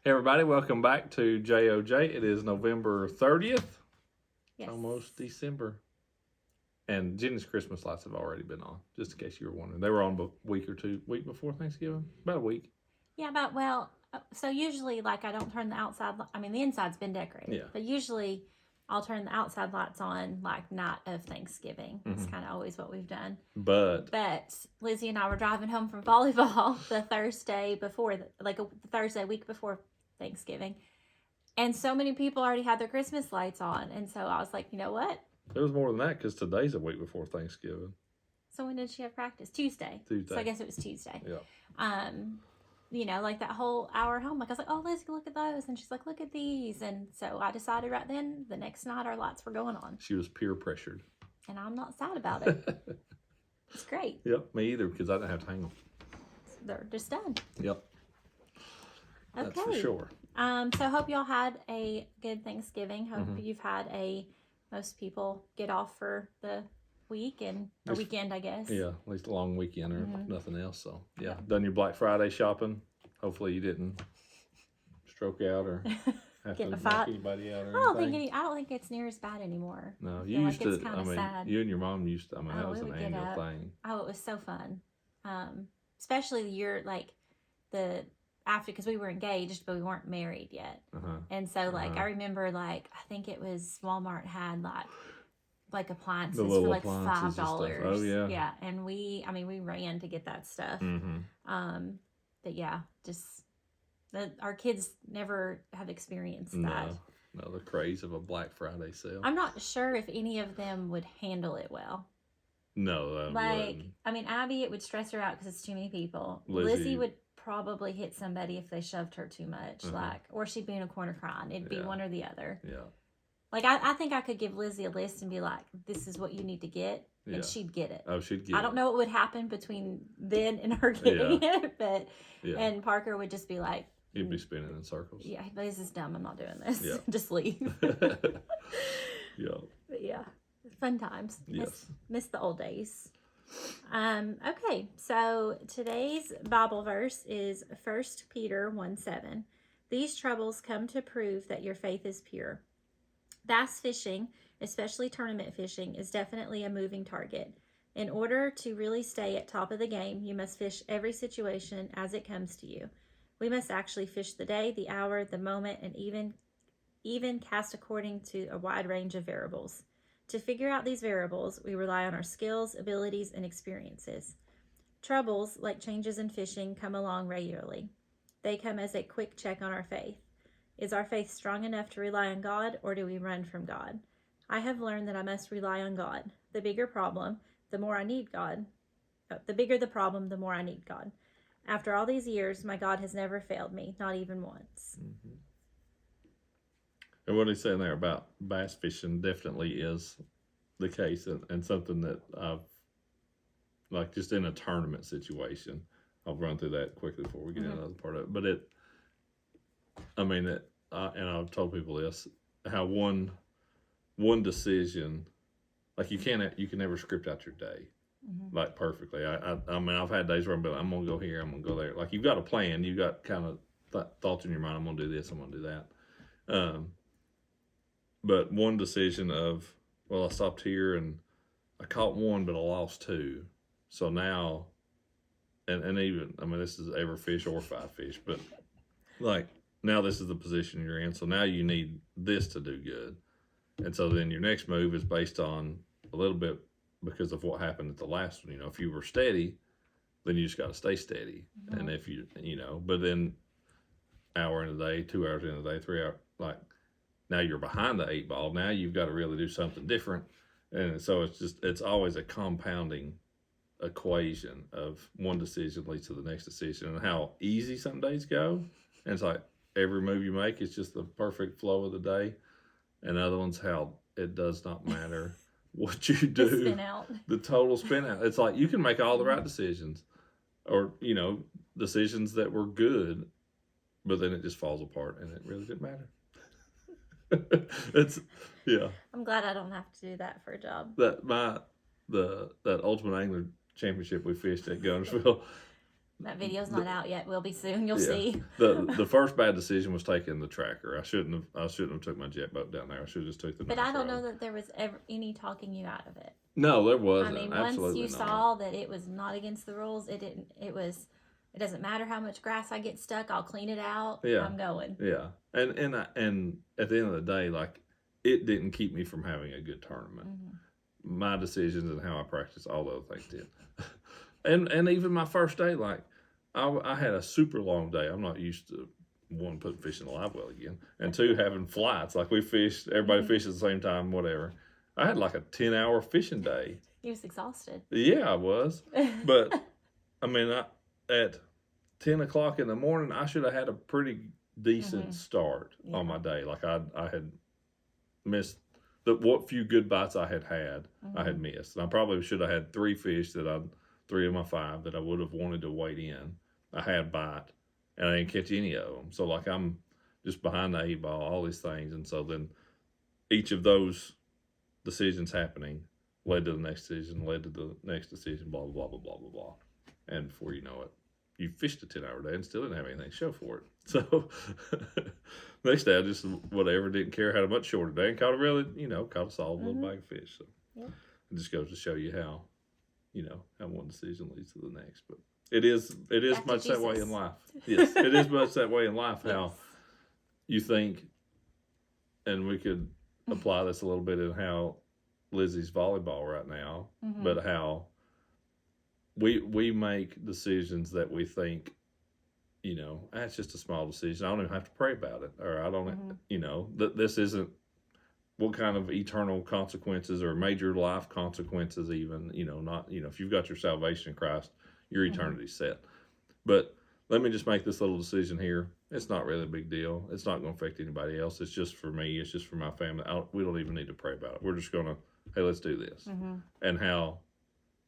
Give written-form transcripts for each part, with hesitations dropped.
Hey everybody, welcome back to JOJ. It is November 30th. Yes. Almost December. And Jenny's Christmas lights have already been on, just in case you were wondering. They were on a week before Thanksgiving. About a week. Yeah, so usually, like, I don't turn the outside, the inside's been decorated. Yeah. But usually, I'll turn the outside lights on, like, night of Thanksgiving. It's kind of always what we've done. But Lizzie and I were driving home from volleyball the Thursday before, the Thursday week before Thanksgiving. And so many people already had their Christmas lights on. And so I was like, you know what? it was more than that because today's a week before Thanksgiving. So when did she have practice? Tuesday. Tuesday. So I guess it was Tuesday. Yeah. Like that whole hour home, like I was like, oh, Lizzie, look at those. And she's like, look at these. And so I decided right then, the next night our lights were going on. She was peer pressured. And I'm not sad about it. It's great. Yep, me either, because I didn't have to hang them. They're just done. Yep. Okay. That's for sure. So I hope y'all had a good Thanksgiving. Hope you've had most people get off for the week or weekend, I guess. Yeah, at least a long weekend or nothing else. So yeah, done your Black Friday shopping. Hopefully you didn't stroke out or have Get to in a fight. knock anybody out or I don't think it's near as bad anymore. No, you used to. Sad. You and your mom used to. That was an annual thing. Oh, it was so fun. Especially the year after, because we were engaged but we weren't married yet. And so I remember I think it was Walmart had like appliances for like $5. Oh yeah. Yeah. And we ran to get that stuff. But yeah, just our kids never have experienced that. No, the craze of a Black Friday sale. I'm not sure if any of them would handle it well. No, Abby, it would stress her out because it's too many people. Lizzie would probably hit somebody if they shoved her too much, or she'd be in a corner crying. It'd be one or the other. Yeah. I think I could give Lizzie a list and be like, this is what you need to get, and she'd get it. Oh, she'd get it. I don't know what would happen between then and her getting it, but and Parker would just be like, he'd be spinning in circles. Yeah, this is dumb. I'm not doing this. Yeah. Just leave. Yeah. But yeah, fun times. Yes. Miss the old days. Okay, so today's Bible verse is 1 Peter 1:7. These troubles come to prove that your faith is pure. Bass fishing, especially tournament fishing, is definitely a moving target. In order to really stay at top of the game, you must fish every situation as it comes to you. We must actually fish the day, the hour, the moment, and even cast according to a wide range of variables. To figure out these variables, we rely on our skills, abilities, and experiences. Troubles, like changes in fishing, come along regularly. They come as a quick check on our faith. Is our faith strong enough to rely on God, or do we run from God? I have learned that I must rely on God. The bigger problem, the more I need God. The bigger the problem, the more I need God. After all these years, my God has never failed me, not even once. And what he's saying there about bass fishing definitely is the case, and something that I've, just in a tournament situation, I'll run through that quickly before we get into another part of it. But and I've told people this, how one decision, like you can never script out your day, like perfectly. I've had days where I'm gonna go here, I'm gonna go there. Like you've got a plan, you got kind of thoughts in your mind. I'm gonna do this, I'm gonna do that. But one decision of, well, I stopped here and I caught one, but I lost two. So now, and even, this is every fish or 5 fish, but now this is the position you're in. So now you need this to do good. And so then your next move is based on a little bit because of what happened at the last one. If you were steady, then you just got to stay steady. And if but then hour in a day, 2 hours in a day, 3 hours, now you're behind the 8 ball. Now you've got to really do something different. And so it's always a compounding equation of one decision leads to the next decision, and how easy some days go. And it's like every move you make is just the perfect flow of the day. And other ones, how it does not matter what you do. The spin out. The total spin out. It's like you can make all the right decisions, or, decisions that were good, but then it just falls apart and it really didn't matter. I'm glad I don't have to do that for a job. That Ultimate Angler Championship we fished at Gunnersville, That video's not out yet. Will be soon. You'll Yeah. see. The first bad decision was taking the tracker. I shouldn't have took my jet boat down there. I should have just took the. But nice I don't road. know that there was ever any talking you out of it. No, there I wasn't. mean, Absolutely once you not. saw that it was not against the rules, it didn't. It was. It doesn't matter how much grass I get stuck. I'll clean it out. Yeah. I'm going. Yeah, and at the end of the day, like, it didn't keep me from having a good tournament. Mm-hmm. My decisions and how I practice, all those things did. and even my first day, like, I had a super long day. I'm not used to, one, putting fish in the live well again, and two, having flights. Like, we fished, everybody fished at the same time, whatever. I had like a 10-hour fishing day. He was exhausted. Yeah, I was. But, I mean, at 10 o'clock in the morning, I should have had a pretty decent start on my day. Like, I had missed what few good bites I had, I had missed. And I probably should have had 3 fish that 3 of my 5 that I would have wanted to wait in. I had bite, and I didn't catch any of them. So, like, I'm just behind the 8 ball, all these things. And so then each of those decisions happening led to the next decision, led to the next decision, blah, blah, blah, blah, blah, blah. And before you know it, you fished a 10-hour day and still didn't have anything to show for it. So next day, I just, whatever, didn't care, had a much shorter day and caught a solid little bag of fish. So it just goes to show you how one decision leads to the next. But it is much that way in life. Yes, it is much that way in life. How you think, and we could apply this a little bit in how Lizzie's volleyball right now, but how we make decisions that we think, that's just a small decision. I don't even have to pray about it, or I don't, that this isn't what kind of eternal consequences or major life consequences even, not, if you've got your salvation in Christ, your eternity's set. But let me just make this little decision here. It's not really a big deal. It's not going to affect anybody else. It's just for me. It's just for my family. We don't even need to pray about it. We're just going to, hey, let's do this. And how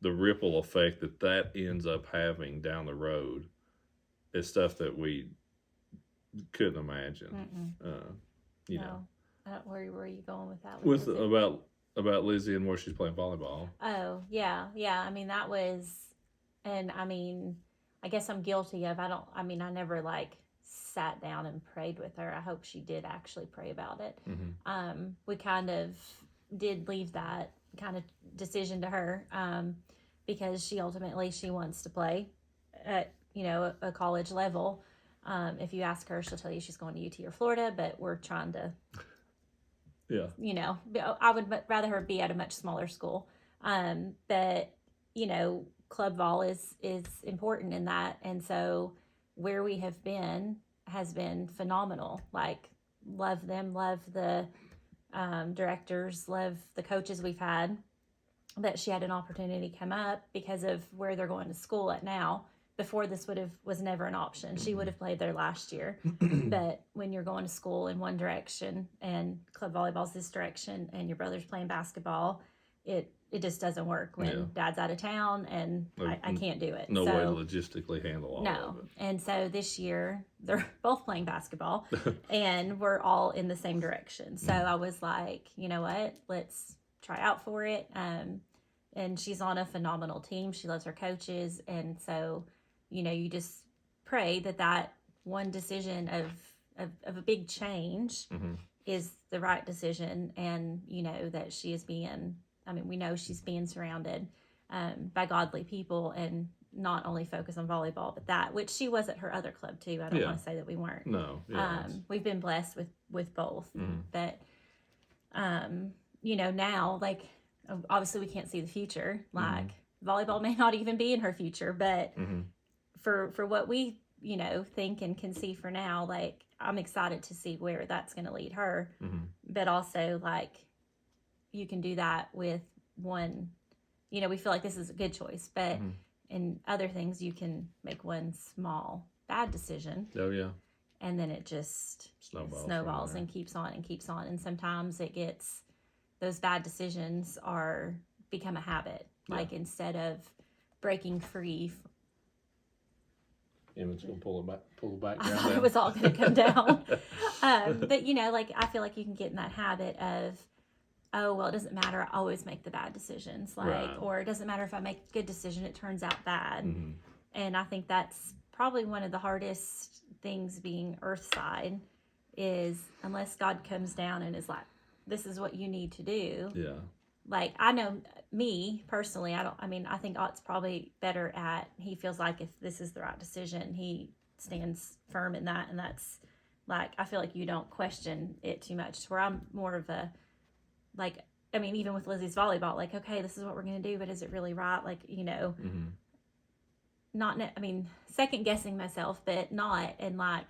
the ripple effect that ends up having down the road is stuff that we couldn't imagine. No. Where were you going with that? About Lizzie and where she's playing volleyball. Oh, yeah. I mean, that was, and I mean, I guess I'm guilty of, I never like sat down and prayed with her. I hope she did actually pray about it. We kind of did leave that kind of decision to her, because she wants to play at, a college level. If you ask her, she'll tell you she's going to UT or Florida, but we're trying to, I would rather her be at a much smaller school. But, club vol is important in that. And so where we have been has been phenomenal. Like, love them, love the directors, love the coaches we've had. But she had an opportunity come up because of where they're going to school at now. Before, this was never an option. She would have played there last year. But when you're going to school in one direction and club volleyball's this direction and your brother's playing basketball, it just doesn't work when dad's out of town, and I can't do it. No way to logistically handle all of it. And so this year they're both playing basketball and we're all in the same direction. So I was like, you know what, let's try out for it. And she's on a phenomenal team. She loves her coaches. And so, you just pray that one decision of a big change is the right decision. And, that she is we know she's being surrounded by godly people, and not only focus on volleyball, but that, which she was at her other club too. I don't want to say that we weren't. No. Yeah, we've been blessed with both. But, now, like, obviously we can't see the future. Like, volleyball may not even be in her future, but for what we, think and can see for now, like, I'm excited to see where that's going to lead her. But also, like, you can do that with one, we feel like this is a good choice, but in other things, you can make one small bad decision. Oh, yeah. And then it just snowballs and keeps on and keeps on. And sometimes those bad decisions become a habit. Like, instead of breaking free. Emmett's going to pull the background I thought down. it was all going to come down. But, like, I feel like you can get in that habit of, oh, well, it doesn't matter. I always make the bad decisions. Like, or it doesn't matter if I make a good decision, it turns out bad. And I think that's probably one of the hardest things being earthside is unless God comes down and is like, this is what you need to do. Yeah. Like, I know me personally, I think Ott's probably better at, he feels like if this is the right decision, he stands firm in that. And that's like, I feel like you don't question it too much. Where I'm more of a, like, I mean, even with Lizzie's volleyball, like, okay, this is what we're going to do, but is it really right? Like, second guessing myself, but not. And like,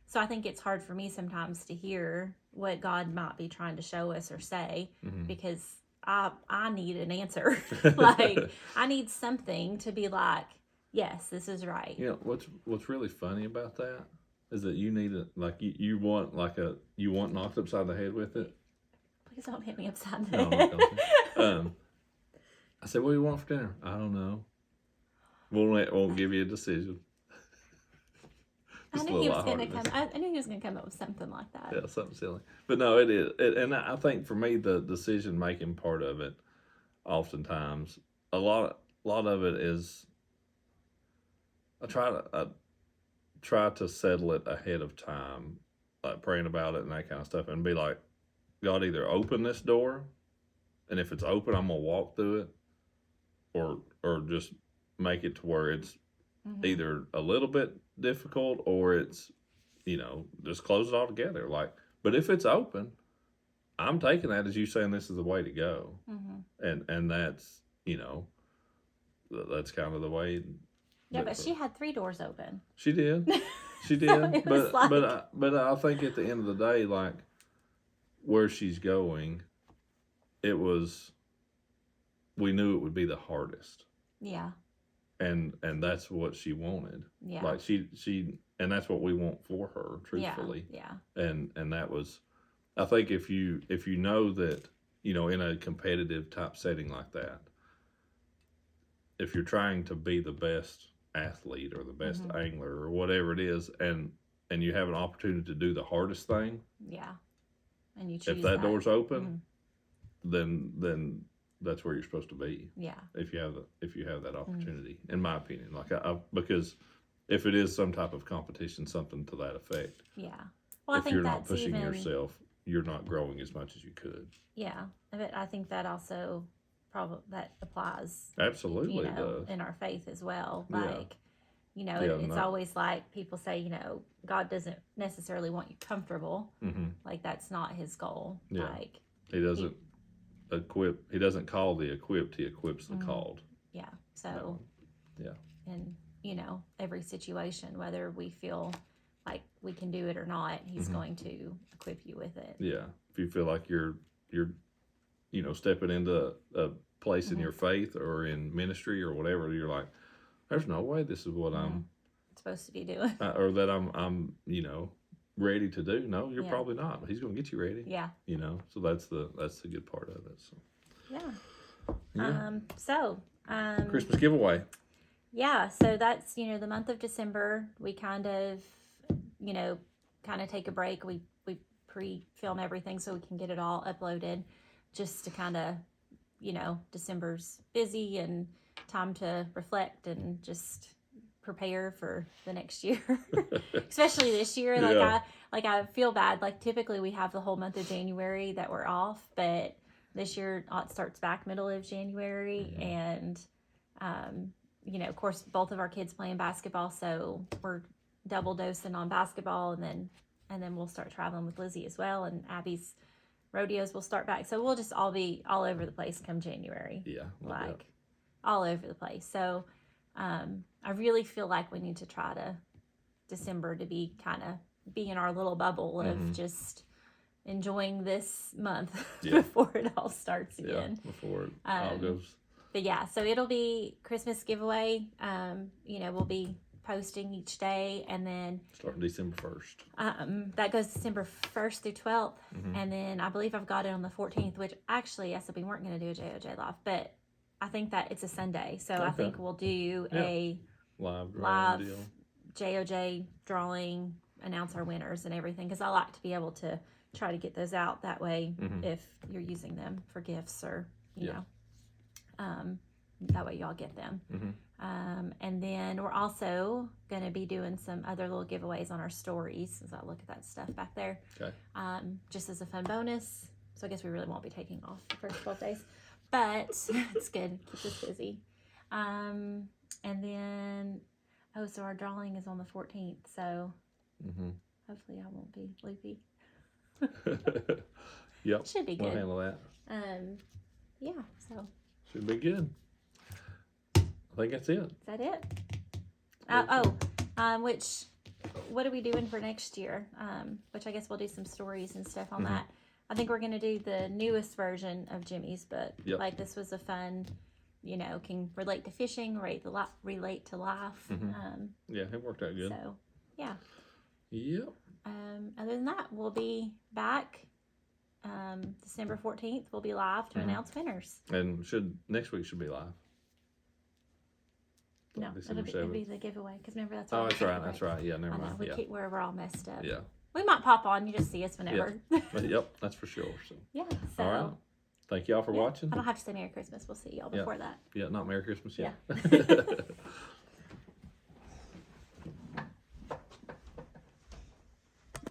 so I think it's hard for me sometimes to hear what God might be trying to show us or say because I need an answer. Like, I need something to be like, yes, this is right. You know, what's really funny about that is that you need it, like, you want knocked upside the head with it. Please don't hit me upside the No, I'm head. not going to. I said, what do you want for dinner? I don't know. Won't give you a decision. I knew he was going to come. I knew he was going to come up with something like that. Yeah, something silly. But no, it is. And I think for me, the decision making part of it, oftentimes, a lot of it is. I try to settle it ahead of time, like praying about it and that kind of stuff, and be like, God, either open this door, and if it's open, I'm gonna walk through it, or just make it to where it's either a little bit difficult or it's, just close it all together. Like, but if it's open, I'm taking that as you saying this is the way to go, and that's that's kind of the way. Yeah, but she had 3 doors open. She did, she did. So but I think at the end of the day, like where she's going, we knew it would be the hardest. Yeah. And that's what she wanted. Yeah. Like she and that's what we want for her, truthfully. Yeah. And that was, I think if you know that, in a competitive type setting like that, if you're trying to be the best athlete or the best angler or whatever it is, and you have an opportunity to do the hardest thing. Yeah. And you choose if that door's open, then that's where you're supposed to be. Yeah. If you have that opportunity, in my opinion, like because if it is some type of competition, something to that effect. Yeah. Well, if you're not pushing yourself, you're not growing as much as you could. Yeah, but I think that also that applies. Absolutely, it does in our faith as well. Yeah. Like, it's always like people say, God doesn't necessarily want you comfortable. Like that's not His goal. Yeah. Like He doesn't equip. He doesn't call the equipped. He equips the called. Yeah. So. Yeah. And every situation, whether we feel like we can do it or not, He's going to equip you with it. Yeah. If you feel like you're stepping into a place in your faith or in ministry or whatever, you're like, there's no way this is what I'm supposed to be doing, or that I'm ready to do. No, you're probably not. He's going to get you ready. Yeah. So that's the good part of it. So. Yeah. Christmas giveaway. Yeah, so that's, the month of December, we kind of take a break. We pre-film everything so we can get it all uploaded just to kind of, December's busy and time to reflect and just prepare for the next year. Especially this year. I feel bad. Like typically we have the whole month of January that we're off, but this year it starts back middle of January and of course, both of our kids playing basketball, so we're double dosing on basketball, and then we'll start traveling with Lizzie as well, and Abby's rodeos will start back. So we'll just all be all over the place come January. Yeah, like all over the place. So I really feel like we need to try to December to be in our little bubble of just enjoying this month before it all starts again. Yeah, before it all goes. But yeah, so it'll be Christmas giveaway. We'll be posting each day, and then starting December 1st. That goes December 1st through 12th, and then I believe I've got it on the 14th. Which actually, I said we weren't going to do a JOJ live, but I think that it's a Sunday, so I think we'll do a live deal. JOJ drawing, announce our winners and everything, because I like to be able to try to get those out that way if you're using them for gifts or you know. that way y'all get them. And then we're also going to be doing some other little giveaways on our stories as I look at that stuff back there. Okay. Just as a fun bonus. So I guess we really won't be taking off the first 12 days. But it's good. Keeps us busy. And then, so our drawing is on the 14th. So hopefully I won't be loopy. Yep. Should be good. We'll handle that. Yeah, so. Should be good. I think that's it. Is that it? What are we doing for next year? Which I guess we'll do some stories and stuff on that. I think we're going to do the newest version of Jimmy's book. Yep. Like this was a fun, can relate to fishing, relate to life. Yeah, it worked out good. So, yeah. Yep. Other than that, we'll be back December 14th. We'll be live to announce winners. And next week should be live. No, December it'll 7th. be the giveaway because remember that's. Oh, that's right. That's right. Yeah, never I know, mind. we're all messed up. Yeah. We might pop on. You just see us whenever. Yep, that's for sure. So. Yeah. So. All right. Thank y'all for watching. I don't have to say Merry Christmas. We'll see y'all before that. Yeah, not Merry Christmas yet. Yeah.